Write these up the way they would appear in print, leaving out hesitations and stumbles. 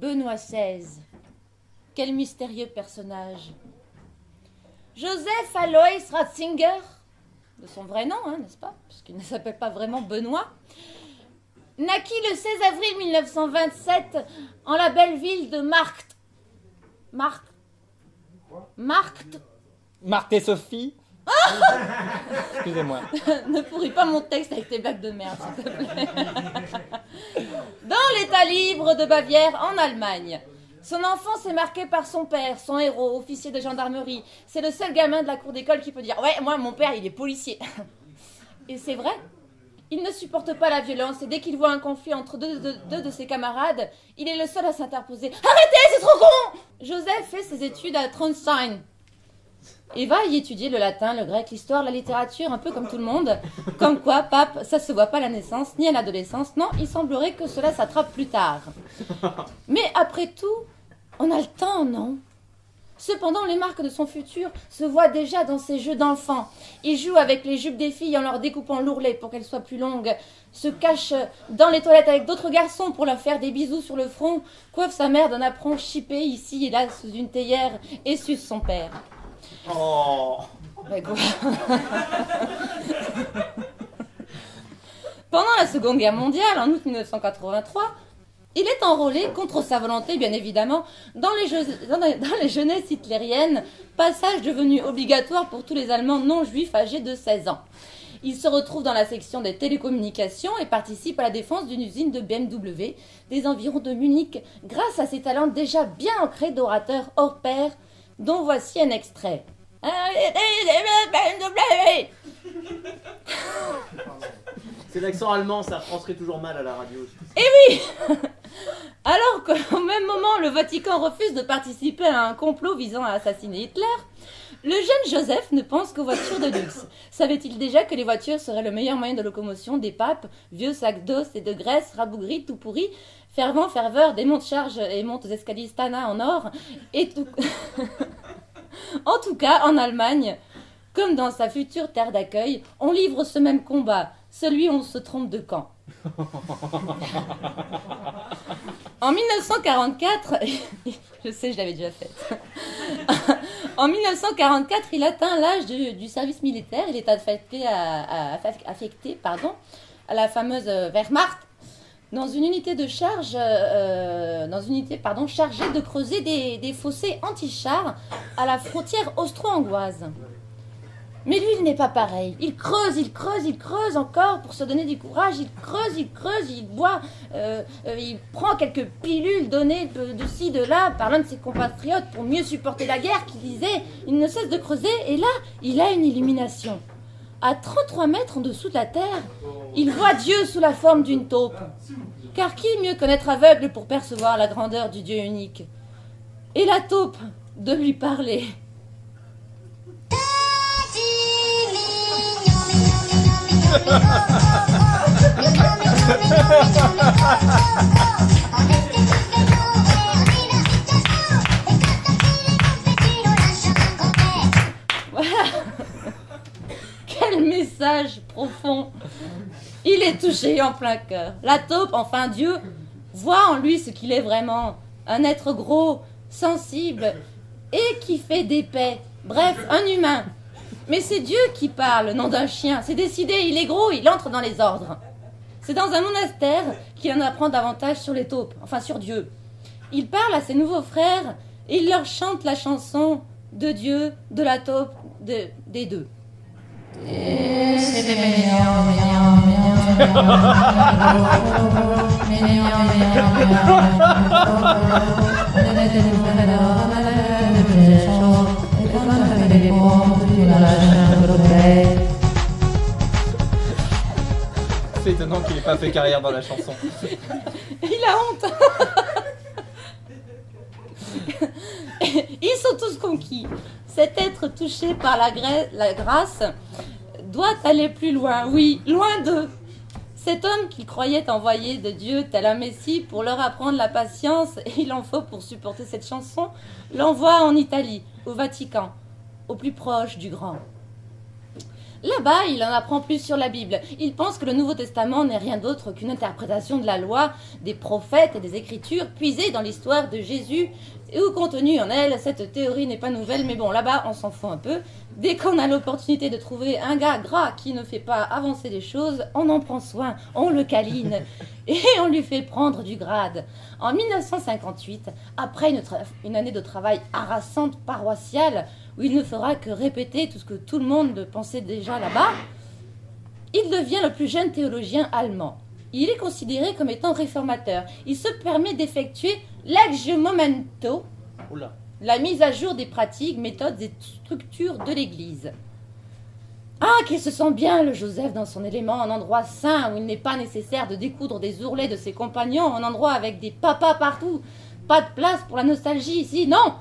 Benoît XVI. Quel mystérieux personnage. Joseph Alois Ratzinger, de son vrai nom, n'est-ce pas, puisqu'il ne s'appelle pas vraiment Benoît, naquit le 16 avril 1927 en la belle ville de Markt. Marthe et Sophie. Excusez-moi. Ne pourris pas mon texte avec tes blagues de merde, s'il te plaît. Dans l'État libre de Bavière, en Allemagne. Son enfance est marquée par son père, son héros, officier de gendarmerie. C'est le seul gamin de la cour d'école qui peut dire « Ouais, moi, mon père, il est policier. » Et c'est vrai. Il ne supporte pas la violence et dès qu'il voit un conflit entre deux de ses camarades, il est le seul à s'interposer. « Arrêtez, c'est trop con !» Joseph fait ses études à Trondheim et va y étudier le latin, le grec, l'histoire, la littérature, un peu comme tout le monde. Comme quoi, pape, ça se voit pas à la naissance ni à l'adolescence. Non, il semblerait que cela s'attrape plus tard. Mais après tout, on a le temps, non? Cependant, les marques de son futur se voient déjà dans ses jeux d'enfant. Il joue avec les jupes des filles en leur découpant l'ourlet pour qu'elles soient plus longues, se cache dans les toilettes avec d'autres garçons pour leur faire des bisous sur le front, coiffe sa mère d'un apron chippé ici et là sous une théière et suce son père. Oh. Mais quoi? Pendant la Seconde Guerre mondiale, en août 1983, il est enrôlé, contre sa volonté bien évidemment, dans les jeunesses hitlériennes, passage devenu obligatoire pour tous les Allemands non juifs âgés de 16 ans. Il se retrouve dans la section des télécommunications et participe à la défense d'une usine de BMW des environs de Munich grâce à ses talents déjà bien ancrés d'orateur hors pair, dont voici un extrait. C'est l'accent allemand, ça transcrit toujours mal à la radio. Eh oui. Alors qu'au même moment, le Vatican refuse de participer à un complot visant à assassiner Hitler, le jeune Joseph ne pense qu'aux voitures de luxe. Savait-il déjà que les voitures seraient le meilleur moyen de locomotion des papes, vieux sacs d'os et de graisse, rabougris, tout pourris, ferveur, des montes-charges et montes escaliers Stana en or, et tout... En tout cas, en Allemagne, comme dans sa future terre d'accueil, on livre ce même combat, celui où on se trompe de camp. En 1944, je sais, je l'avais déjà faite. En 1944, il atteint l'âge du service militaire. Il est affecté à la fameuse Wehrmacht, dans une unité de charge, chargée de creuser des fossés anti-chars à la frontière austro-hongroise. Mais lui, il n'est pas pareil. Il creuse encore pour se donner du courage. Il creuse, il boit, il prend quelques pilules données de ci, de là par l'un de ses compatriotes pour mieux supporter la guerre, qui disait, il ne cesse de creuser, et là, il a une illumination. À 33 mètres en dessous de la terre, il voit Dieu sous la forme d'une taupe. Car qui mieux qu'un être aveugle pour percevoir la grandeur du Dieu unique? Et la taupe de lui parler. Voilà. Quel message profond. Il est touché en plein cœur. La taupe, enfin Dieu, voit en lui ce qu'il est vraiment. Un être gros, sensible et qui fait des paix. Bref, un humain. Mais c'est Dieu qui parle, non d'un chien. C'est décidé, il est gros, il entre dans les ordres. C'est dans un monastère qu'il en apprend davantage sur les taupes, enfin sur Dieu. Il parle à ses nouveaux frères et il leur chante la chanson de Dieu, de la taupe, des deux. C'est étonnant qu'il n'ait pas fait carrière dans la chanson. Il a honte. Ils sont tous conquis. Cet être touché par la grâce doit aller plus loin. Oui, loin d'eux. Cet homme qu'ils croyaient envoyé de Dieu tel un messie pour leur apprendre la patience, et il en faut pour supporter cette chanson, l'envoie en Italie, au Vatican, au plus proche du grand. Là-bas, il en apprend plus sur la Bible. Il pense que le Nouveau Testament n'est rien d'autre qu'une interprétation de la loi, des prophètes et des Écritures puisées dans l'histoire de Jésus et où contenue en elle. Cette théorie n'est pas nouvelle, mais bon, là-bas, on s'en fout un peu. Dès qu'on a l'opportunité de trouver un gars gras qui ne fait pas avancer les choses, on en prend soin, on le câline et on lui fait prendre du grade. En 1958, après une année de travail harassante paroissiale, où il ne fera que répéter tout ce que tout le monde pensait déjà là-bas, il devient le plus jeune théologien allemand. Il est considéré comme étant réformateur. Il se permet d'effectuer l'ex momento, la mise à jour des pratiques, méthodes et structures de l'Église. Ah, qu'il se sent bien, le Joseph, dans son élément, un endroit sain où il n'est pas nécessaire de découdre des ourlets de ses compagnons, un endroit avec des papas partout. Pas de place pour la nostalgie ici, non!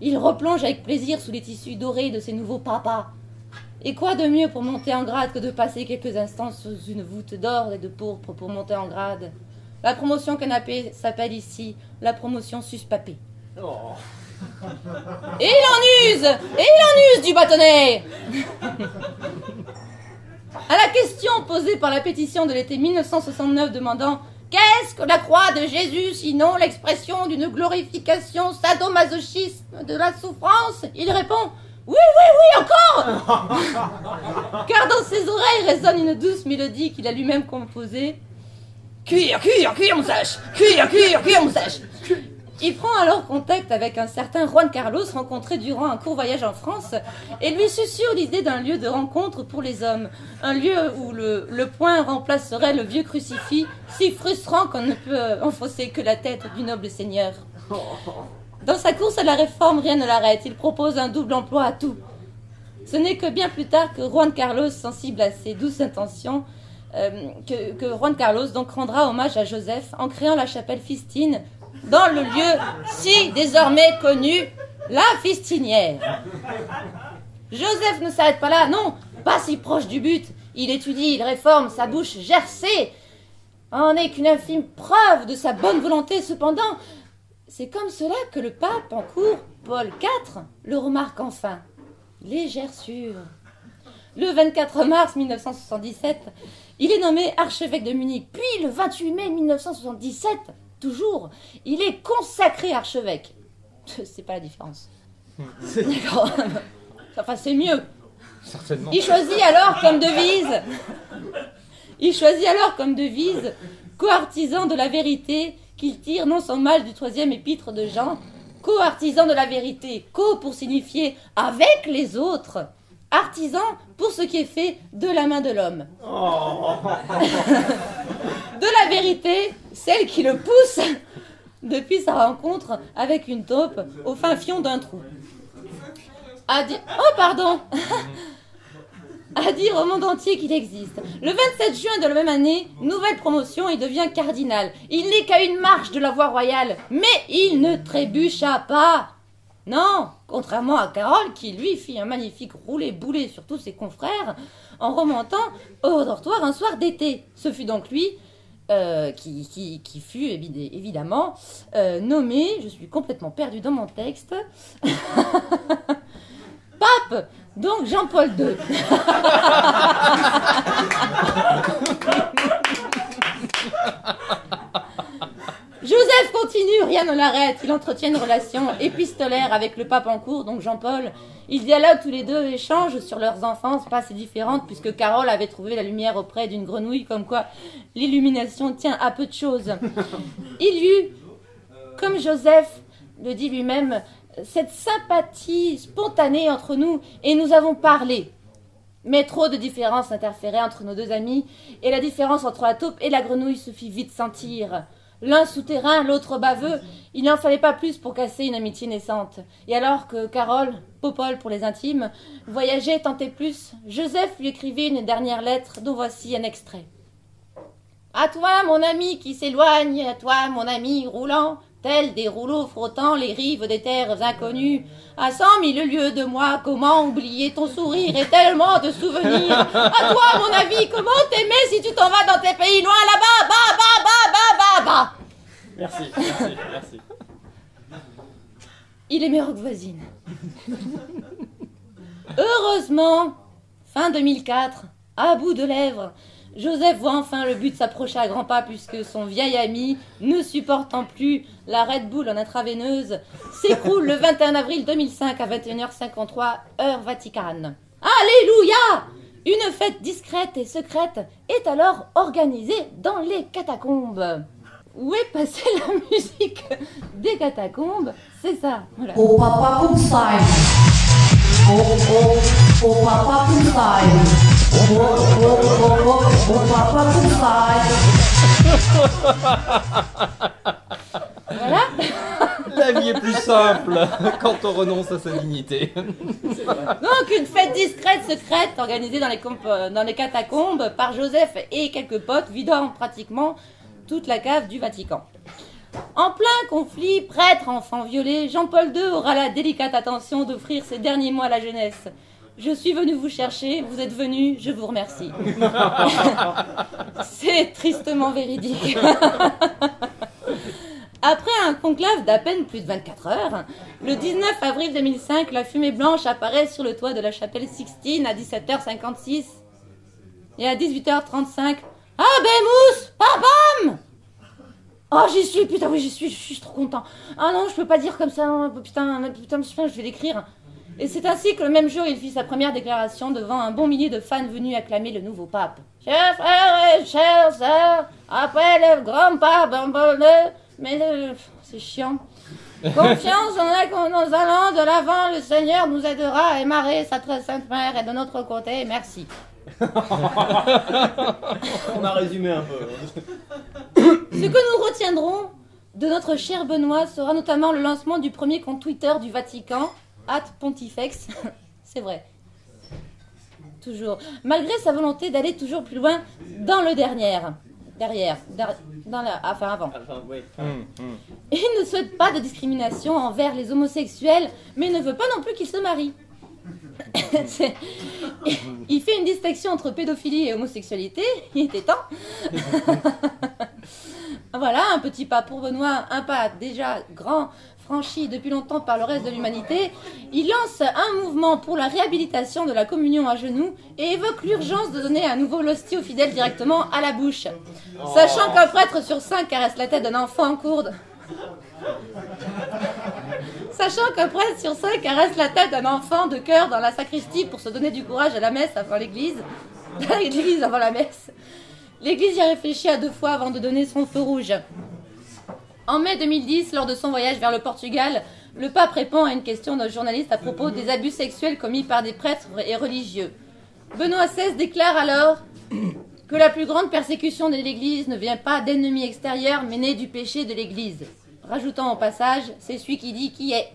Il replonge avec plaisir sous les tissus dorés de ses nouveaux papas. Et quoi de mieux pour monter en grade que de passer quelques instants sous une voûte d'or et de pourpre pour monter en grade? La promotion canapé s'appelle ici la promotion suspapé. Oh. Et il en use du bâtonnet. À la question posée par la pétition de l'été 1969 demandant « Qu'est-ce que la croix de Jésus, sinon l'expression d'une glorification sadomasochisme de la souffrance ?» il répond « Oui, oui, oui, encore !» Car dans ses oreilles résonne une douce mélodie qu'il a lui-même composée. « Cuire, cuire, cuire mon sèche! Cuire, cuire, cuire mon sèche !» Il prend alors contact avec un certain Juan Carlos rencontré durant un court voyage en France et lui susurre l'idée d'un lieu de rencontre pour les hommes, un lieu où le poing remplacerait le vieux crucifix, si frustrant qu'on ne peut enfoncer que la tête du noble seigneur. Dans sa course à la réforme, rien ne l'arrête, il propose un double emploi à tout. Ce n'est que bien plus tard que Juan Carlos, sensible à ses douces intentions, que Juan Carlos donc rendra hommage à Joseph en créant la chapelle Fistine, dans le lieu si désormais connu, la Fistinière. Joseph ne s'arrête pas là, non, pas si proche du but. Il étudie, il réforme, sa bouche gercée en est qu'une infime preuve de sa bonne volonté. Cependant, c'est comme cela que le pape en cours, Paul IV, le remarque enfin. Les gerçures. Le 24 mars 1977, il est nommé archevêque de Munich. Puis le 28 mai 1977, toujours, il est consacré archevêque. C'est pas la différence. D'accord. Enfin, c'est mieux. Certainement. Il choisit alors comme devise co-artisan de la vérité, qu'il tire non sans mal du 3e épître de Jean. Co-artisan de la vérité, co pour signifier avec les autres, artisan pour ce qui est fait de la main de l'homme. Oh. De la vérité, celle qui le pousse depuis sa rencontre avec une taupe au fin fond d'un trou. Oh pardon. À dire au monde entier qu'il existe. Le 27 juin de la même année, nouvelle promotion, il devient cardinal. Il n'est qu'à une marche de la voie royale, mais il ne trébucha pas. Non, contrairement à Carole, qui lui fit un magnifique roulé-boulé sur tous ses confrères, en remontant au dortoir un soir d'été. Ce fut donc lui qui fut évidemment nommé, je suis complètement perdue dans mon texte, pape, donc Jean-Paul II. Joseph continue, rien ne l'arrête. Il entretient une relation épistolaire avec le pape en cours, donc Jean-Paul. Ils dialoguent tous les deux, échangent sur leurs enfances, pas si différentes, puisque Carole avait trouvé la lumière auprès d'une grenouille, comme quoi l'illumination tient à peu de choses. Il y eut, comme Joseph le dit lui-même, cette sympathie spontanée entre nous, et nous avons parlé. Mais trop de différences interféraient entre nos deux amis, et la différence entre la taupe et la grenouille se fit vite sentir. L'un souterrain, l'autre baveux, il n'en fallait pas plus pour casser une amitié naissante. Et alors que Carole, Popol pour les intimes, voyageait tant et plus, Joseph lui écrivait une dernière lettre dont voici un extrait. « À toi, mon ami qui s'éloigne, à toi, mon ami roulant, tels des rouleaux frottant les rives des terres inconnues, à 100 000 lieues de moi, comment oublier ton sourire et tellement de souvenirs. À toi, mon ami, comment t'aimer si tu t'en vas dans tes pays loin là-bas, bas, bas, bas, bas, bas, bas. » Merci. Il aimait Roquevoisine. Heureusement, Fin 2004, à bout de lèvres, Joseph voit enfin le but s'approcher à grands pas puisque son vieil ami, ne supportant plus la Red Bull en intraveineuse, s'écroule le 21 avril 2005 à 21h53, heure Vatican. Alléluia! Une fête discrète et secrète est alors organisée dans les catacombes. Où est passée la musique des catacombes? C'est ça, voilà. Oh papa Poolside. Oh papa Poolside. Oh papa Poolside. Voilà. La vie est plus simple quand on renonce à sa dignité. Donc une fête discrète, secrète, organisée dans les catacombes par Joseph et quelques potes, vidant pratiquement toute la cave du Vatican. En plein conflit, prêtre, enfant violé, Jean-Paul II aura la délicate attention d'offrir ses derniers mots à la jeunesse. Je suis venu vous chercher, vous êtes venu, je vous remercie. C'est tristement véridique. Après un conclave d'à peine plus de 24 heures, le 19 avril 2005, la fumée blanche apparaît sur le toit de la chapelle Sixtine à 17h56. Et à 18h35, ah ben mousse, bam. Oh j'y suis, putain oui j'y suis, je suis trop content. Ah non je peux pas dire comme ça, non, putain je vais l'écrire. Et c'est ainsi que le même jour il fit sa première déclaration devant un bon millier de fans venus acclamer le nouveau pape. Chers frères et chères sœurs, après le grand pape Bamboneux, mais c'est chiant. Confiance en nous allons de l'avant, le Seigneur nous aidera à émarrer sa très sainte mère et de notre côté, merci. On a résumé un peu. Ce que nous retiendrons de notre cher Benoît sera notamment le lancement du premier compte Twitter du Vatican, @pontifex. C'est vrai. Toujours. Malgré sa volonté d'aller toujours plus loin dans le avant. Enfin, oui. Il ne souhaite pas de discrimination envers les homosexuels, mais ne veut pas non plus qu'ils se marient. Il fait une distinction entre pédophilie et homosexualité, il était temps. Voilà, un petit pas pour Benoît, un pas déjà grand, franchi depuis longtemps par le reste de l'humanité. Il lance un mouvement pour la réhabilitation de la communion à genoux et évoque l'urgence de donner à nouveau l'hostie aux fidèles directement à la bouche. Sachant qu'un prêtre sur 5 caresse la tête d'un enfant en courde. Sachant qu'un prêtre sur 5 caresse la tête d'un enfant de chœur dans la sacristie pour se donner du courage à la messe avant l'église. L'église avant la messe. L'église y a réfléchi à 2 fois avant de donner son feu rouge. En mai 2010, lors de son voyage vers le Portugal, le pape répond à une question d'un journaliste à propos des abus sexuels commis par des prêtres et religieux. Benoît XVI déclare alors que la plus grande persécution de l'église ne vient pas d'ennemis extérieurs mais née du péché de l'église. Rajoutant au passage, c'est celui qui dit qui est.